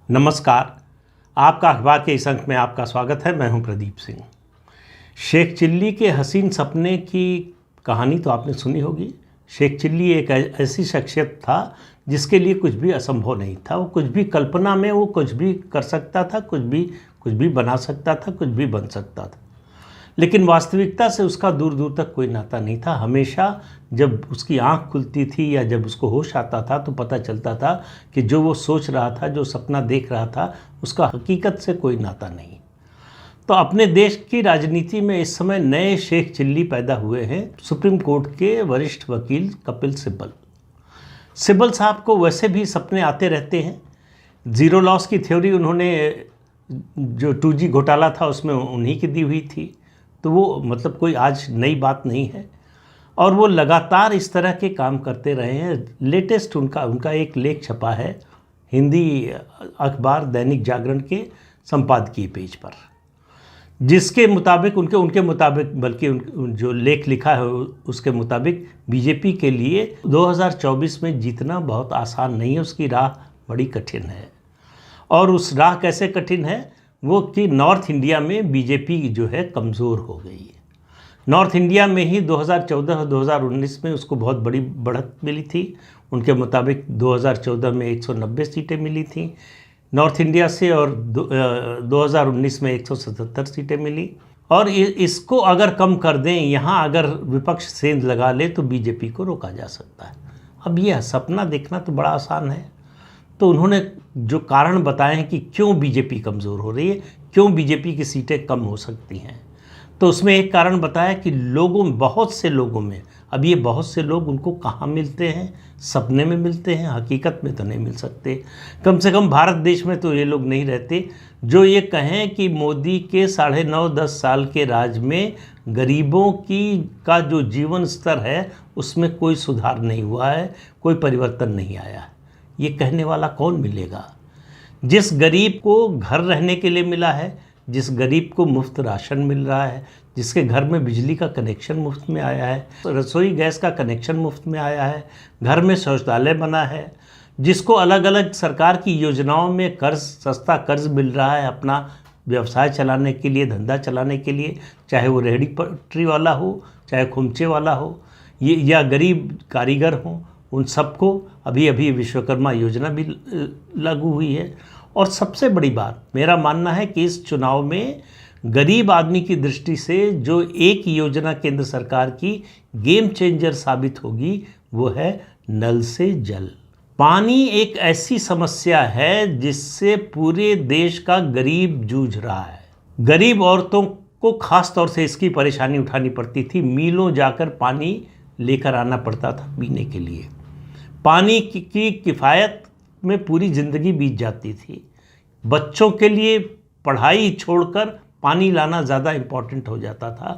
नमस्कार। आपका अखबार के इस अंक में आपका स्वागत है। मैं हूं प्रदीप सिंह। शेख चिल्ली के हसीन सपने की कहानी तो आपने सुनी होगी। शेख चिल्ली एक ऐसी शख्सियत था जिसके लिए कुछ भी असंभव नहीं था। वो कुछ भी कल्पना में वो कुछ भी कर सकता था, कुछ भी बना सकता था, कुछ भी बन सकता था। लेकिन वास्तविकता से उसका दूर दूर तक कोई नाता नहीं था। हमेशा जब उसकी आंख खुलती थी या जब उसको होश आता था तो पता चलता था कि जो वो सोच रहा था, जो सपना देख रहा था, उसका हकीकत से कोई नाता नहीं। तो अपने देश की राजनीति में इस समय नए शेख चिल्ली पैदा हुए हैं। सुप्रीम कोर्ट के वरिष्ठ वकील कपिल सिब्बल। सिब्बल साहब को वैसे भी सपने आते रहते हैं। ज़ीरो लॉस की थ्योरी उन्होंने जो 2G घोटाला था उसमें उन्हीं की दी हुई थी। तो वो मतलब कोई आज नई बात नहीं है और वो लगातार इस तरह के काम करते रहे हैं। लेटेस्ट उनका एक लेख छपा है हिंदी अखबार दैनिक जागरण के संपादकीय पेज पर, जिसके मुताबिक उनके मुताबिक बल्कि जो लेख लिखा है उसके मुताबिक बीजेपी के लिए 2024 में जीतना बहुत आसान नहीं है। उसकी राह बड़ी कठिन है। और उस राह कैसे कठिन है वो कि नॉर्थ इंडिया में बीजेपी जो है कमज़ोर हो गई है। नॉर्थ इंडिया में ही 2014 और 2019 में उसको बहुत बड़ी बढ़त मिली थी। उनके मुताबिक 2014 में 190 सीटें मिली थी नॉर्थ इंडिया से और 2019 में 177 सीटें मिली। और इसको अगर कम कर दें, यहाँ अगर विपक्ष सेंध लगा ले तो बीजेपी को रोका जा सकता है। अब यह सपना देखना तो बड़ा आसान है। तो उन्होंने जो कारण बताए हैं कि क्यों बीजेपी कमज़ोर हो रही है, क्यों बीजेपी की सीटें कम हो सकती हैं, तो उसमें एक कारण बताया कि बहुत से लोगों में, अब ये बहुत से लोग उनको कहाँ मिलते हैं? सपने में मिलते हैं, हकीकत में तो नहीं मिल सकते। कम से कम भारत देश में तो ये लोग नहीं रहते जो ये कहें कि मोदी के 9.5-10 साल के राज में गरीबों का जो जीवन स्तर है उसमें कोई सुधार नहीं हुआ है, कोई परिवर्तन नहीं आया है। ये कहने वाला कौन मिलेगा? जिस गरीब को घर रहने के लिए मिला है, जिस गरीब को मुफ्त राशन मिल रहा है, जिसके घर में बिजली का कनेक्शन मुफ्त में आया है, रसोई गैस का कनेक्शन मुफ्त में आया है, घर में शौचालय बना है, जिसको अलग अलग सरकार की योजनाओं में सस्ता कर्ज मिल रहा है अपना व्यवसाय चलाने के लिए, धंधा चलाने के लिए, चाहे वो रेहड़ी पटरी वाला हो, चाहे खुमचे वाला हो, या गरीब कारीगर हो, उन सबको अभी विश्वकर्मा योजना भी लागू हुई है। और सबसे बड़ी बात मेरा मानना है कि इस चुनाव में गरीब आदमी की दृष्टि से जो एक योजना केंद्र सरकार की गेम चेंजर साबित होगी वो है नल से जल। पानी एक ऐसी समस्या है जिससे पूरे देश का गरीब जूझ रहा है। गरीब औरतों को खास तौर से इसकी परेशानी उठानी पड़ती थी। मीलों जाकर पानी लेकर आना पड़ता था पीने के लिए। पानी की किफ़ायत में पूरी ज़िंदगी बीत जाती थी। बच्चों के लिए पढ़ाई छोड़कर पानी लाना ज़्यादा इम्पॉर्टेंट हो जाता था।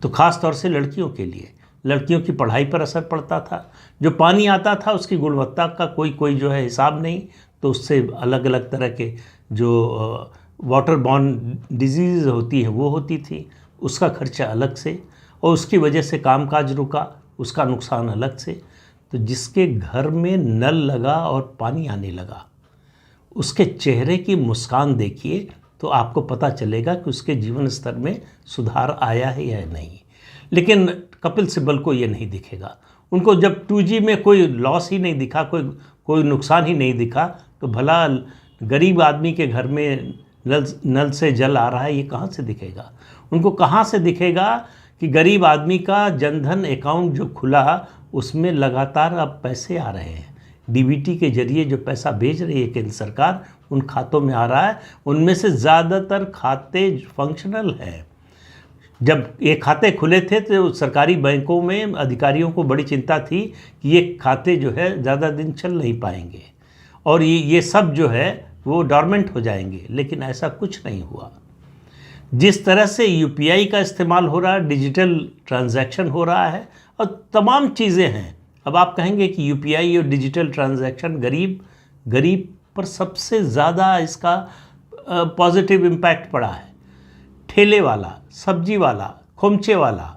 तो ख़ास तौर से लड़कियों के लिए, लड़कियों की पढ़ाई पर असर पड़ता था। जो पानी आता था उसकी गुणवत्ता का कोई जो है हिसाब नहीं, तो उससे अलग अलग तरह के जो वाटर बॉर्न डिजीज़ होती है वो होती थी, उसका खर्चा अलग से, और उसकी वजह से कामकाज रुका, उसका नुकसान अलग से। तो जिसके घर में नल लगा और पानी आने लगा, उसके चेहरे की मुस्कान देखिए तो आपको पता चलेगा कि उसके जीवन स्तर में सुधार आया है या नहीं। लेकिन कपिल सिब्बल को ये नहीं दिखेगा। उनको जब 2G में कोई लॉस ही नहीं दिखा, कोई नुकसान ही नहीं दिखा, तो भला गरीब आदमी के घर में नल से जल आ रहा है ये कहाँ से दिखेगा? उनको कहाँ से दिखेगा कि गरीब आदमी का जनधन अकाउंट जो खुला उसमें लगातार अब पैसे आ रहे हैं। डीबीटी के जरिए जो पैसा भेज रही है केंद्र सरकार उन खातों में आ रहा है। उनमें से ज़्यादातर खाते फंक्शनल हैं। जब ये खाते खुले थे तो सरकारी बैंकों में अधिकारियों को बड़ी चिंता थी कि ये खाते जो है ज़्यादा दिन चल नहीं पाएंगे और ये सब जो है वो डॉर्मेंट हो जाएंगे। लेकिन ऐसा कुछ नहीं हुआ। जिस तरह से यूपीआई का इस्तेमाल हो रहा है, डिजिटल ट्रांजैक्शन हो रहा है और तमाम चीज़ें हैं। अब आप कहेंगे कि यूपीआई और डिजिटल ट्रांजैक्शन गरीब पर सबसे ज़्यादा इसका पॉजिटिव इम्पैक्ट पड़ा है। ठेले वाला, सब्जी वाला, खोमचे वाला,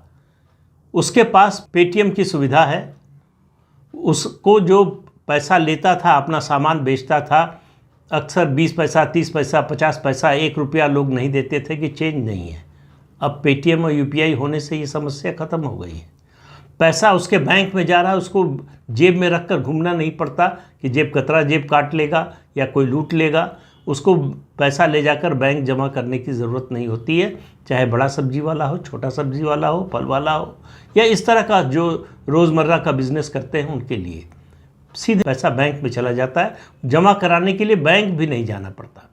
उसके पास पेटीएम की सुविधा है। उसको जो पैसा लेता था, अपना सामान बेचता था, अक्सर 20 पैसा, 30 पैसा, 50 पैसा, 1 रुपया लोग नहीं देते थे कि चेंज नहीं है। अब पेटीएम और यूपीआई होने से ये समस्या ख़त्म हो गई है। पैसा उसके बैंक में जा रहा है, उसको जेब में रख कर घूमना नहीं पड़ता कि जेब कतरा जेब काट लेगा या कोई लूट लेगा। उसको पैसा ले जाकर बैंक जमा करने की ज़रूरत नहीं होती है, चाहे बड़ा सब्जी वाला हो, छोटा सब्जी वाला हो, फल वाला हो, या इस तरह का जो रोज़मर्रा का बिज़नेस करते हैं उनके लिए सीधे पैसा बैंक में चला जाता है। जमा कराने के लिए बैंक भी नहीं जाना पड़ता।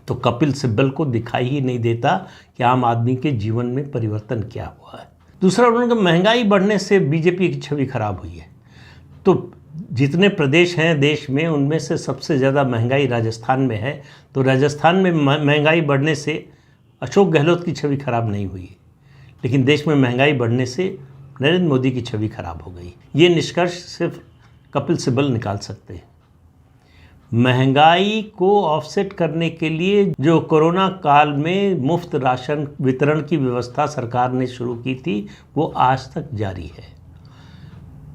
तो कपिल सिब्बल को दिखाई ही नहीं देता कि आम आदमी के जीवन में परिवर्तन क्या हुआ है। दूसरा, उन्होंने कहा महंगाई बढ़ने से बीजेपी की छवि खराब हुई है। तो जितने प्रदेश हैं देश में, उनमें से सबसे ज़्यादा महंगाई राजस्थान में है। तो राजस्थान में महंगाई बढ़ने से अशोक गहलोत की छवि खराब नहीं हुई, लेकिन देश में महंगाई बढ़ने से नरेंद्र मोदी की छवि खराब हो गई। ये निष्कर्ष सिर्फ कपिल सिब्बल निकाल सकते हैं। महंगाई को ऑफसेट करने के लिए जो कोरोना काल में मुफ्त राशन वितरण की व्यवस्था सरकार ने शुरू की थी, वो आज तक जारी है।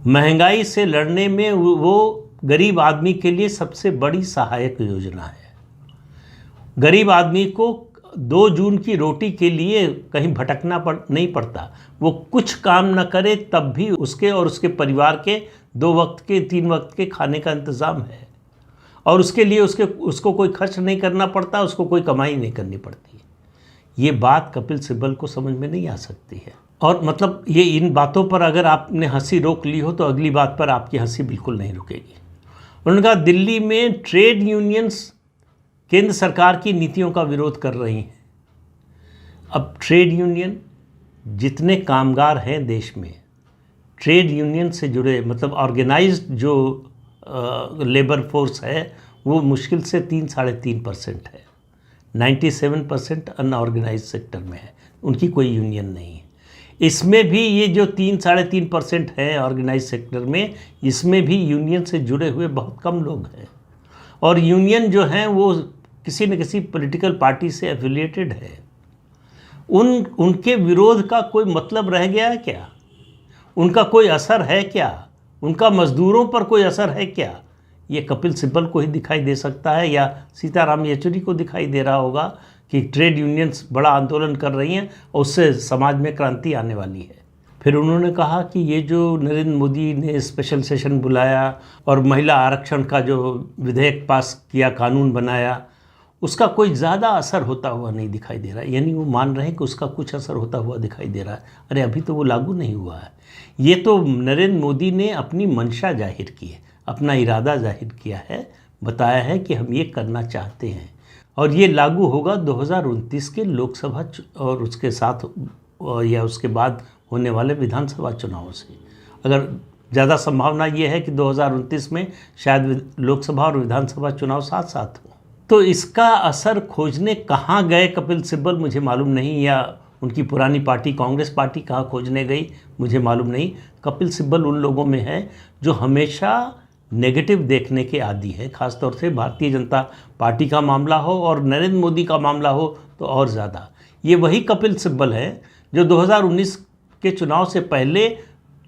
महंगाई से लड़ने में वो गरीब आदमी के लिए सबसे बड़ी सहायक योजना है। गरीब आदमी को 2 जून की रोटी के लिए कहीं भटकना नहीं पड़ता। वो कुछ काम न करे तब भी उसके और उसके परिवार के 2 वक्त के 3 वक्त के खाने का इंतज़ाम है, और उसके लिए उसको कोई खर्च नहीं करना पड़ता, उसको कोई कमाई नहीं करनी पड़ती। ये बात कपिल सिब्बल को समझ में नहीं आ सकती है। और मतलब ये इन बातों पर अगर आपने हंसी रोक ली हो तो अगली बात पर आपकी हंसी बिल्कुल नहीं रुकेगी। उन्होंने कहा दिल्ली में ट्रेड यूनियंस केंद्र सरकार की नीतियों का विरोध कर रही हैं। अब ट्रेड यूनियन, जितने कामगार हैं देश में, ट्रेड यूनियन से जुड़े मतलब ऑर्गेनाइज्ड जो लेबर फोर्स है, वो मुश्किल से 3-3.5% है। 97% अनऑर्गेनाइज्ड सेक्टर में है, उनकी कोई यूनियन नहीं है। इसमें भी ये जो 3-3.5% है ऑर्गेनाइज सेक्टर में, इसमें भी यूनियन से जुड़े हुए बहुत कम लोग हैं। और यूनियन जो हैं वो किसी न किसी पॉलिटिकल पार्टी से एफिलिएटेड है। उनके विरोध का कोई मतलब रह गया है क्या? उनका कोई असर है क्या? उनका मजदूरों पर कोई असर है क्या? ये कपिल सिब्बल को ही दिखाई दे सकता है, या सीताराम येचुरी को दिखाई दे रहा होगा कि ट्रेड यूनियंस बड़ा आंदोलन कर रही हैं और उससे समाज में क्रांति आने वाली है। फिर उन्होंने कहा कि ये जो नरेंद्र मोदी ने स्पेशल सेशन बुलाया और महिला आरक्षण का जो विधेयक पास किया, कानून बनाया, उसका कोई ज़्यादा असर होता हुआ नहीं दिखाई दे रहा है। यानी वो मान रहे हैं कि उसका कुछ असर होता हुआ दिखाई दे रहा है। अरे अभी तो वो लागू नहीं हुआ है। ये तो नरेंद्र मोदी ने अपनी मंशा जाहिर की है, अपना इरादा जाहिर किया है, बताया है कि हम ये करना चाहते हैं, और ये लागू होगा 2029 के लोकसभा और उसके साथ या उसके बाद होने वाले विधानसभा चुनावों से। अगर ज़्यादा संभावना ये है कि 2029 में शायद लोकसभा और विधानसभा चुनाव साथ साथ हो। तो इसका असर खोजने कहाँ गए कपिल सिब्बल मुझे मालूम नहीं, या उनकी पुरानी पार्टी कांग्रेस पार्टी कहाँ खोजने गई मुझे मालूम नहीं। कपिल सिब्बल उन लोगों में है जो हमेशा नेगेटिव देखने के आदी है, ख़ासतौर से भारतीय जनता पार्टी का मामला हो और नरेंद्र मोदी का मामला हो तो और ज़्यादा। ये वही कपिल सिब्बल है जो 2019 के चुनाव से पहले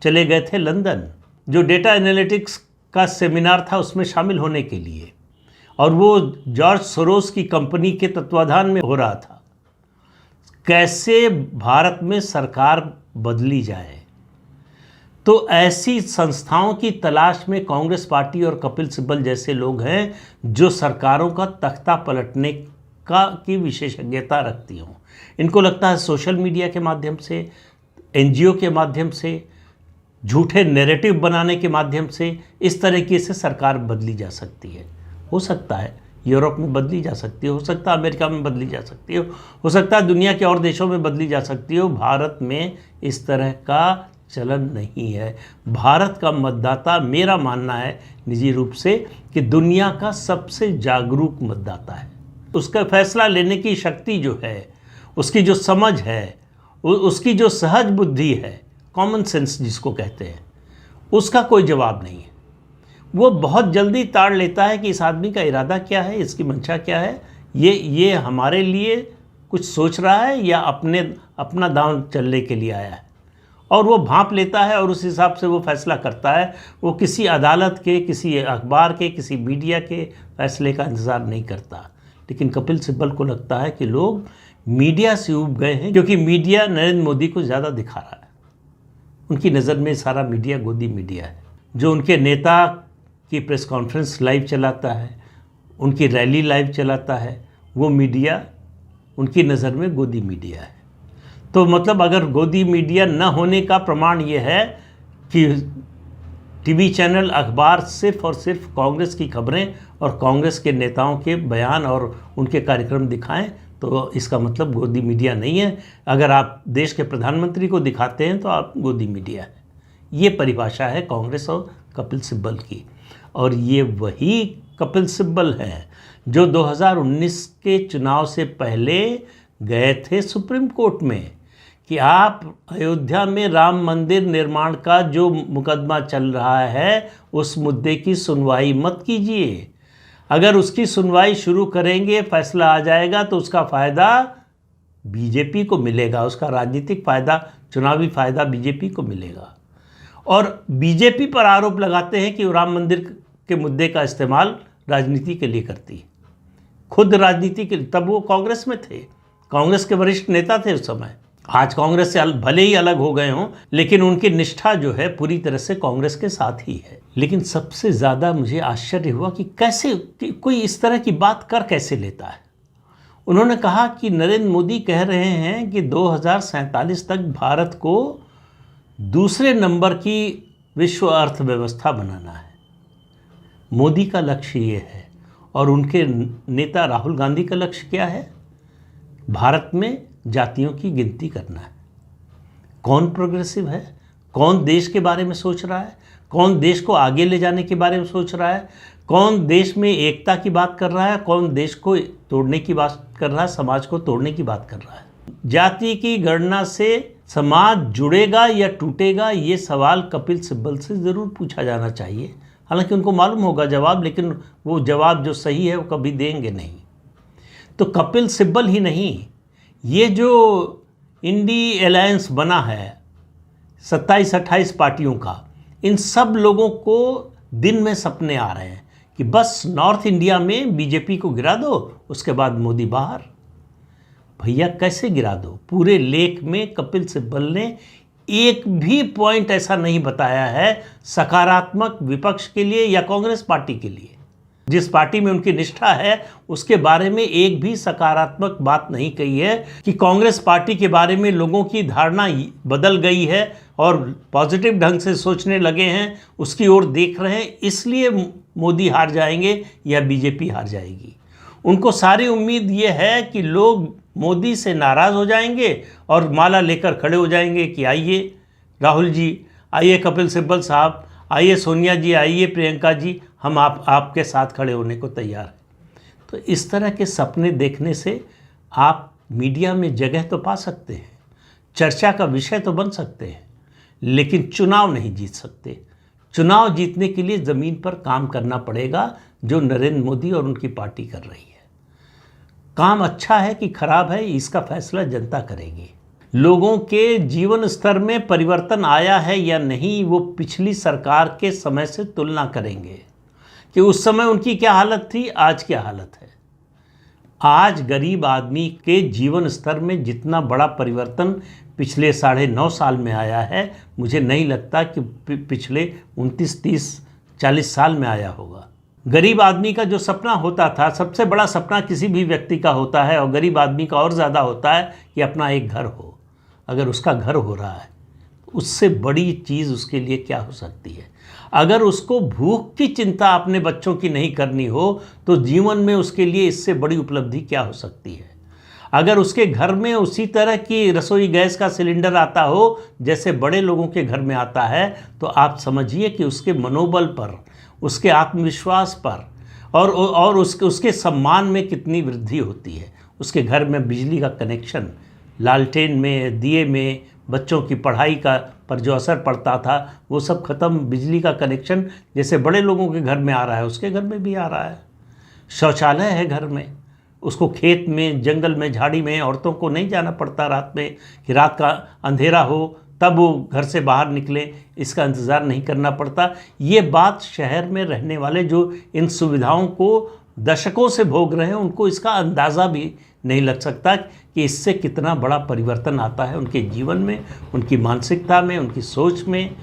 चले गए थे लंदन, जो डेटा एनालिटिक्स का सेमिनार था उसमें शामिल होने के लिए, और वो जॉर्ज सोरोस की कंपनी के तत्वाधान में हो रहा था। कैसे भारत में सरकार बदली जाए, तो ऐसी संस्थाओं की तलाश में कांग्रेस पार्टी और कपिल सिब्बल जैसे लोग हैं जो सरकारों का तख्ता पलटने की विशेषज्ञता रखती हों। इनको लगता है सोशल मीडिया के माध्यम से, एनजीओ के माध्यम से, झूठे नैरेटिव बनाने के माध्यम से इस तरीके से सरकार बदली जा सकती है। हो सकता है यूरोप में बदली जा सकती है, हो सकता है अमेरिका में बदली जा सकती हो सकता है दुनिया के और देशों में बदली जा सकती हो। भारत में इस तरह का चलन नहीं है। भारत का मतदाता, मेरा मानना है निजी रूप से, कि दुनिया का सबसे जागरूक मतदाता है। उसका फैसला लेने की शक्ति जो है, उसकी जो समझ है, उसकी जो सहज बुद्धि है, कॉमन सेंस जिसको कहते हैं, उसका कोई जवाब नहीं है। वो बहुत जल्दी ताड़ लेता है कि इस आदमी का इरादा क्या है, इसकी मंशा क्या है, ये हमारे लिए कुछ सोच रहा है या अपना दांव चलने के लिए आया है। और वो भांप लेता है और उस हिसाब से वो फैसला करता है। वो किसी अदालत के, किसी अखबार के, किसी मीडिया के फैसले का इंतज़ार नहीं करता। लेकिन कपिल सिब्बल को लगता है कि लोग मीडिया से ऊब गए हैं, क्योंकि मीडिया नरेंद्र मोदी को ज़्यादा दिखा रहा है। उनकी नज़र में सारा मीडिया गोदी मीडिया है। जो उनके नेता की प्रेस कॉन्फ्रेंस लाइव चलाता है, उनकी रैली लाइव चलाता है, वो मीडिया उनकी नज़र में गोदी मीडिया है। तो मतलब अगर गोदी मीडिया न होने का प्रमाण ये है कि टीवी चैनल, अखबार सिर्फ और सिर्फ कांग्रेस की खबरें और कांग्रेस के नेताओं के बयान और उनके कार्यक्रम दिखाएं, तो इसका मतलब गोदी मीडिया नहीं है। अगर आप देश के प्रधानमंत्री को दिखाते हैं तो आप गोदी मीडिया है। ये परिभाषा है कांग्रेस और कपिल सिब्बल की। और ये वही कपिल सिब्बल हैं जो 2019 के चुनाव से पहले गए थे सुप्रीम कोर्ट में कि आप अयोध्या में राम मंदिर निर्माण का जो मुकदमा चल रहा है उस मुद्दे की सुनवाई मत कीजिए। अगर उसकी सुनवाई शुरू करेंगे, फैसला आ जाएगा तो उसका फ़ायदा बीजेपी को मिलेगा, उसका राजनीतिक फ़ायदा, चुनावी फ़ायदा बीजेपी को मिलेगा। और बीजेपी पर आरोप लगाते हैं कि वो राम मंदिर के मुद्दे का इस्तेमाल राजनीति के लिए करती है। खुद राजनीति के, तब वो कांग्रेस में थे, कांग्रेस के वरिष्ठ नेता थे उस समय। आज कांग्रेस से भले ही अलग हो गए हों, लेकिन उनकी निष्ठा जो है पूरी तरह से कांग्रेस के साथ ही है। लेकिन सबसे ज़्यादा मुझे आश्चर्य हुआ कि कैसे कोई इस तरह की बात कर कैसे लेता है। उन्होंने कहा कि नरेंद्र मोदी कह रहे हैं कि 2047 तक भारत को दूसरे नंबर की विश्व अर्थव्यवस्था बनाना है। मोदी का लक्ष्य ये है और उनके नेता राहुल गांधी का लक्ष्य क्या है? भारत में जातियों की गिनती करना है। कौन प्रोग्रेसिव है? कौन देश के बारे में सोच रहा है? कौन देश को आगे ले जाने के बारे में सोच रहा है? कौन देश में एकता की बात कर रहा है? कौन देश को तोड़ने की बात कर रहा है? समाज को तोड़ने की बात कर रहा है? जाति की गणना से समाज जुड़ेगा या टूटेगा, ये सवाल कपिल सिब्बल से ज़रूर पूछा जाना चाहिए। हालांकि उनको मालूम होगा जवाब, लेकिन वो जवाब जो सही है वो कभी देंगे नहीं। तो कपिल सिब्बल ही नहीं, ये जो इंडी अलायंस बना है 27-28 पार्टियों का, इन सब लोगों को दिन में सपने आ रहे हैं कि बस नॉर्थ इंडिया में बीजेपी को गिरा दो, उसके बाद मोदी बाहर। भैया कैसे गिरा दो? पूरे लेख में कपिल सिब्बल ने एक भी पॉइंट ऐसा नहीं बताया है सकारात्मक विपक्ष के लिए या कांग्रेस पार्टी के लिए। जिस पार्टी में उनकी निष्ठा है उसके बारे में एक भी सकारात्मक बात नहीं कही है कि कांग्रेस पार्टी के बारे में लोगों की धारणा बदल गई है और पॉजिटिव ढंग से सोचने लगे हैं, उसकी ओर देख रहे हैं, इसलिए मोदी हार जाएंगे या बीजेपी हार जाएगी। उनको सारी उम्मीद ये है कि लोग मोदी से नाराज़ हो जाएंगे और माला लेकर खड़े हो जाएंगे कि आइए राहुल जी, आइए कपिल सिब्बल साहब, आइए सोनिया जी, आइए प्रियंका जी, हम आपके साथ खड़े होने को तैयार हैं। तो इस तरह के सपने देखने से आप मीडिया में जगह तो पा सकते हैं, चर्चा का विषय तो बन सकते हैं, लेकिन चुनाव नहीं जीत सकते। चुनाव जीतने के लिए ज़मीन पर काम करना पड़ेगा, जो नरेंद्र मोदी और उनकी पार्टी कर रही है। काम अच्छा है कि खराब है, इसका फैसला जनता करेगी। लोगों के जीवन स्तर में परिवर्तन आया है या नहीं, वो पिछली सरकार के समय से तुलना करेंगे कि उस समय उनकी क्या हालत थी, आज क्या हालत है। आज गरीब आदमी के जीवन स्तर में जितना बड़ा परिवर्तन पिछले 9.5 साल में आया है, मुझे नहीं लगता कि पिछले 29, 30, 40 साल में आया होगा। गरीब आदमी का जो सपना होता था, सबसे बड़ा सपना किसी भी व्यक्ति का होता है, और गरीब आदमी का और ज़्यादा होता है कि अपना एक घर हो। अगर उसका घर हो रहा है, उससे बड़ी चीज़ उसके लिए क्या हो सकती है। अगर उसको भूख की चिंता अपने बच्चों की नहीं करनी हो, तो जीवन में उसके लिए इससे बड़ी उपलब्धि क्या हो सकती है। अगर उसके घर में उसी तरह की रसोई गैस का सिलेंडर आता हो जैसे बड़े लोगों के घर में आता है, तो आप समझिए कि उसके मनोबल पर, उसके आत्मविश्वास पर और उसके सम्मान में कितनी वृद्धि होती है। उसके घर में बिजली का कनेक्शन, लालटेन में, दिए में बच्चों की पढ़ाई का पर जो असर पड़ता था वो सब ख़त्म। बिजली का कनेक्शन जैसे बड़े लोगों के घर में आ रहा है, उसके घर में भी आ रहा है। शौचालय है घर में, उसको खेत में, जंगल में, झाड़ी में औरतों को नहीं जाना पड़ता रात में कि रात का अंधेरा हो तब वो घर से बाहर निकले, इसका इंतज़ार नहीं करना पड़ता। ये बात शहर में रहने वाले जो इन सुविधाओं को दशकों से भोग रहे हैं उनको इसका अंदाज़ा भी नहीं लग सकता कि इससे कितना बड़ा परिवर्तन आता है उनके जीवन में, उनकी मानसिकता में, उनकी सोच में।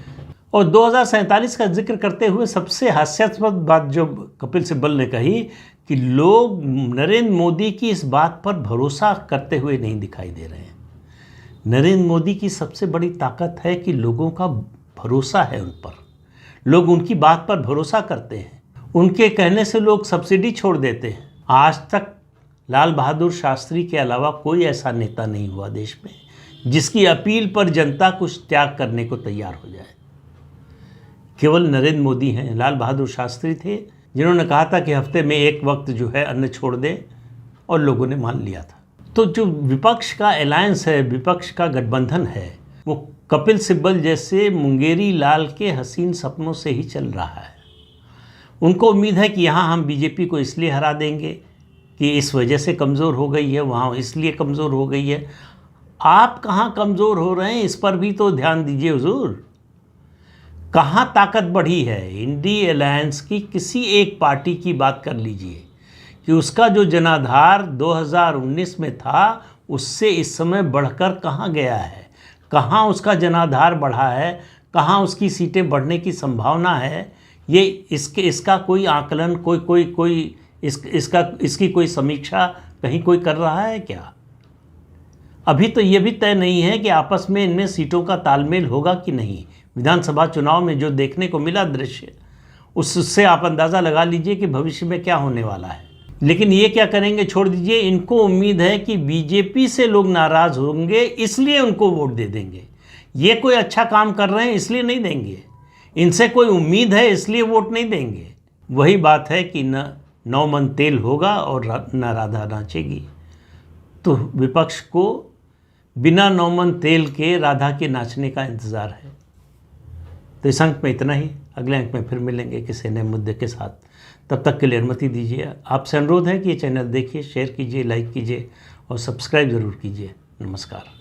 और 2047 का जिक्र करते हुए सबसे हास्यास्पद बात जो कपिल सिब्बल ने कही कि लोग नरेंद्र मोदी की इस बात पर भरोसा करते हुए नहीं दिखाई दे रहे हैं। नरेंद्र मोदी की सबसे बड़ी ताकत है कि लोगों का भरोसा है उन पर, लोग उनकी बात पर भरोसा करते हैं, उनके कहने से लोग सब्सिडी छोड़ देते हैं। आज तक लाल बहादुर शास्त्री के अलावा कोई ऐसा नेता नहीं हुआ देश में जिसकी अपील पर जनता कुछ त्याग करने को तैयार हो जाए। केवल नरेंद्र मोदी हैं। लाल बहादुर शास्त्री थे जिन्होंने कहा था कि हफ्ते में एक वक्त जो है अन्न छोड़ दें, और लोगों ने मान लिया था। तो जो विपक्ष का अलायंस है, विपक्ष का गठबंधन है, वो कपिल सिब्बल जैसे मुंगेरी लाल के हसीन सपनों से ही चल रहा है। उनको उम्मीद है कि यहाँ हम बीजेपी को इसलिए हरा देंगे कि इस वजह से कमज़ोर हो गई है, वहाँ इसलिए कमज़ोर हो गई है। आप कहाँ कमज़ोर हो रहे हैं, इस पर भी तो ध्यान दीजिए हुजूर। कहाँ ताकत बढ़ी है? इंडी अलायंस की किसी एक पार्टी की बात कर लीजिए कि उसका जो जनाधार 2019 में था उससे इस समय बढ़कर कहाँ गया है, कहाँ उसका जनाधार बढ़ा है, कहाँ उसकी सीटें बढ़ने की संभावना है। ये इसका कोई आकलन, इसकी कोई समीक्षा कहीं कोई कर रहा है क्या? अभी तो ये भी तय नहीं है कि आपस में इनमें सीटों का तालमेल होगा कि नहीं। विधानसभा चुनाव में जो देखने को मिला दृश्य, उससे आप अंदाज़ा लगा लीजिए कि भविष्य में क्या होने वाला है। लेकिन ये क्या करेंगे, छोड़ दीजिए। इनको उम्मीद है कि बीजेपी से लोग नाराज़ होंगे इसलिए उनको वोट दे देंगे। ये कोई अच्छा काम कर रहे हैं इसलिए नहीं देंगे, इनसे कोई उम्मीद है इसलिए वोट नहीं देंगे। वही बात है कि न 9 मन तेल होगा और न राधा नाचेगी। तो विपक्ष को बिना 9 मन तेल के राधा के नाचने का इंतज़ार है। तो इस अंक में इतना ही। अगले अंक में फिर मिलेंगे किसी नए मुद्दे के साथ। तब तक के लिए अनुमति दीजिए। आपसे अनुरोध है कि ये चैनल देखिए, शेयर कीजिए, लाइक कीजिए और सब्सक्राइब ज़रूर कीजिए। नमस्कार।